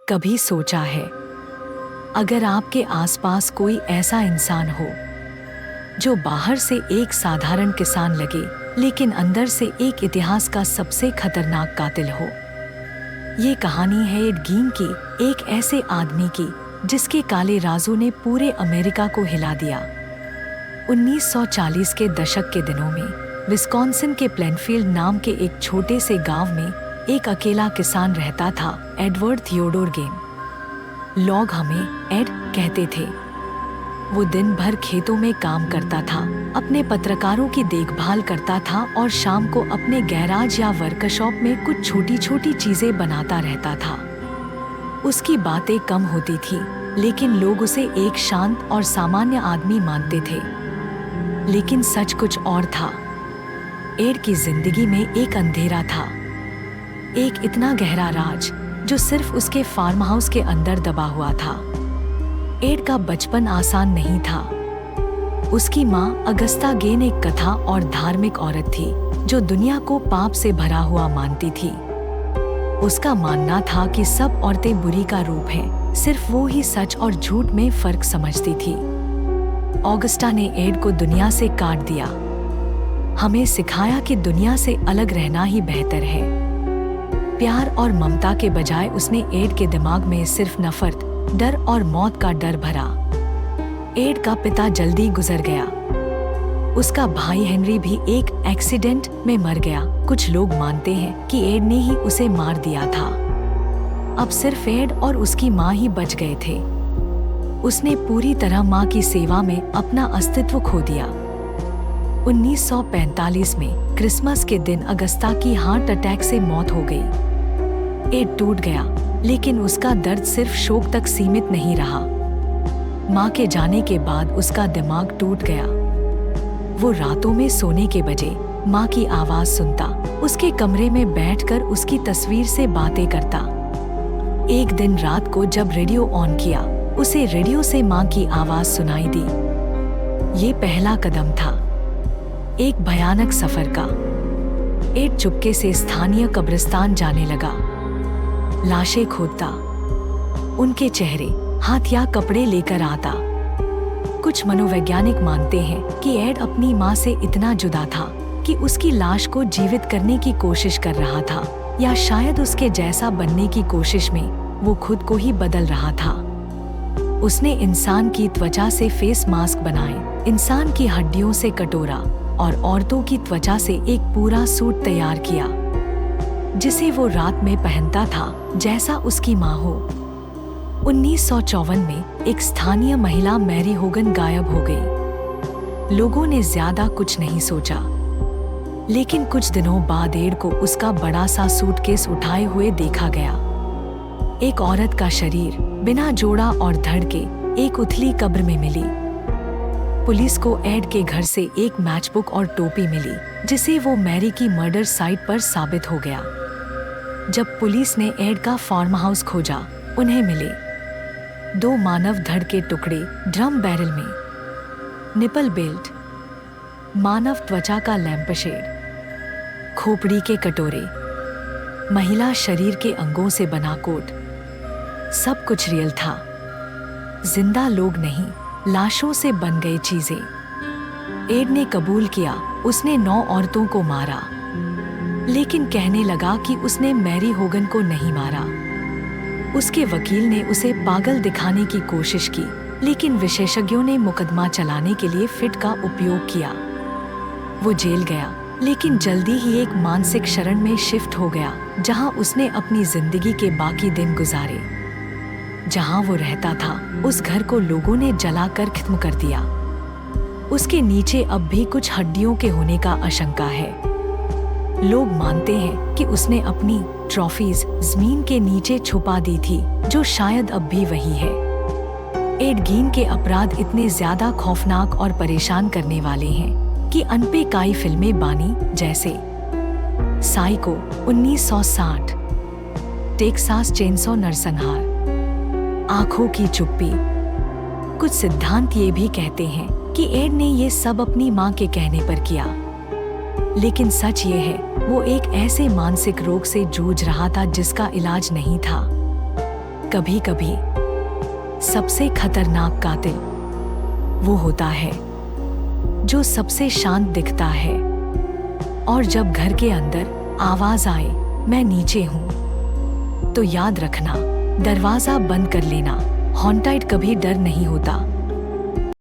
कभी सोचा है, अगर आपके आसपास कोई ऐसा इंसान हो जो बाहर से एक साधारण किसान लगे लेकिन अंदर से एक इतिहास का सबसे खतरनाक कातिल हो। ये कहानी है एड गीन की, एक ऐसे आदमी की जिसके काले राजों ने पूरे अमेरिका को हिला दिया। 1940 के दशक के दिनों में विस्कॉन्सिन के प्लेनफील्ड नाम के एक छोटे से गांव में एक अकेला किसान रहता था, एडवर्ड थियोडोर गेन। लोग हमें एड कहते थे। वो दिन भर खेतों में काम करता था, अपने पत्रकारों की देखभाल करता था और शाम को अपने गैराज या वर्कशॉप में कुछ छोटी छोटी चीजें बनाता रहता था। उसकी बातें कम होती थी, लेकिन लोग उसे एक शांत और सामान्य आदमी मानते थे। लेकिन सच कुछ और था। एड की जिंदगी में एक अंधेरा था, एक इतना गहरा राज जो सिर्फ उसके फार्म हाउस के अंदर दबा हुआ था। एड का बचपन आसान नहीं था। उसकी माँ अगस्ता गेन एक कथा और धार्मिक औरत थी जो दुनिया को पाप से भरा हुआ मानती थी। उसका मानना था कि सब औरतें बुरी का रूप हैं, सिर्फ वो ही सच और झूठ में फर्क समझती थी। ऑगस्टा ने एड को दुनिया से काट दिया, हमें सिखाया कि दुनिया से अलग रहना ही बेहतर है। प्यार और ममता के बजाय उसने एड के दिमाग में सिर्फ नफरत, डर और मौत का डर भरा। एड का पिता जल्दी गुजर गया। उसका भाई हेनरी भी एक एक्सीडेंट में मर गया। कुछ लोग मानते हैं कि एड ने ही उसे मार दिया था। अब सिर्फ एड और उसकी माँ ही बच गए थे। उसने पूरी तरह माँ की सेवा में अपना अस्तित्व खो दिया। 1945 में क्रिसमस के दिन अगस्ता की हार्ट अटैक से मौत हो गई। एड टूट गया, लेकिन उसका दर्द सिर्फ शोक तक सीमित नहीं रहा। माँ के जाने के बाद उसका दिमाग टूट गया। वो रातों में सोने के बजे माँ की आवाज सुनता, उसके कमरे में बैठकर उसकी तस्वीर से बातें करता। एक दिन रात को जब रेडियो ऑन किया, उसे रेडियो से माँ की आवाज सुनाई दी। ये पहला कदम था एक भयानक सफर का। एड चुपके से स्थानीय कब्रिस्तान जाने लगा, लाशें खोदता, उनके चेहरे, हाथ या कपड़े लेकर आता। कुछ मनोवैज्ञानिक मानते हैं कि एड अपनी माँ से इतना जुदा था कि उसकी लाश को जीवित करने की कोशिश कर रहा था, या शायद उसके जैसा बनने की कोशिश में वो खुद को ही बदल रहा था। उसने इंसान की त्वचा से फेस मास्क बनाए, इंसान की हड्डियों से कटोरा और औरतों की त्वचा से एक पूरा सूट तैयार किया, जिसे वो रात में पहनता था जैसा उसकी माँ हो। 1954 में एक स्थानीय महिला मैरी होगन गायब हो गई। लोगों ने ज्यादा कुछ नहीं सोचा, लेकिन कुछ दिनों बाद एड को उसका बड़ा सा सूटकेस उठाए हुए देखा गया। एक औरत का शरीर बिना जोड़ा और धड़ के एक उथली कब्र में मिली। पुलिस को एड के घर से एक मैचबुक और टोपी मिली, जिसे वो मैरी की मर्डर साइट पर साबित हो गया। जब पुलिस ने एड का फार्म हाउस खोजा, उन्हें मिले 2 मानव धड़ के टुकड़े ड्रम बैरल में, निपल बेल्ट, मानव त्वचा का लैंपशेड, खोपड़ी के कटोरे, महिला शरीर के अंगों से बना कोट। सब कुछ रियल था, जिंदा लोग नहीं, लाशों से बन गई चीजें। एड ने कबूल किया, उसने 9 औरतों को मारा, लेकिन कहने लगा कि उसने मैरी होगन को नहीं मारा। उसके वकील ने उसे पागल दिखाने की कोशिश की, लेकिन विशेषज्ञों ने मुकदमा चलाने के लिए फिट का उपयोग किया। वो जेल गया, लेकिन जल्दी ही एक मानसिक शरण में शिफ्ट हो गया, जहां उसने अपनी जिंदगी के बाकी दिन गुजारे। जहां वो रहता था, उस घर को लोगों ने जलाकर खत्म कर दिया। उसके नीचे अब भी कुछ हड्डियों के होने का आशंका है। लोग मानते हैं कि उसने अपनी ट्रॉफीज जमीन के नीचे छुपा दी थी, जो शायद अब भी वही है। एड गीन के अपराध इतने ज्यादा खौफनाक और परेशान करने वाले हैं कि अनपे कई फिल्में बानी, जैसे साइको 1960, टेक्सास चेनसॉ नरसंहार, आंखों की चुप्पी। कुछ सिद्धांत ये भी कहते हैं कि एड ने ये सब अपनी माँ के कहने पर किया, लेकिन सच ये है वो एक ऐसे मानसिक रोग से जूझ रहा था जिसका इलाज नहीं था। कभी कभी सबसे खतरनाक कातिल वो होता है जो सबसे शांत दिखता है। और जब घर के अंदर आवाज आए मैं नीचे हूं, तो याद रखना, दरवाजा बंद कर लेना। हॉन्टेड कभी डर नहीं होता,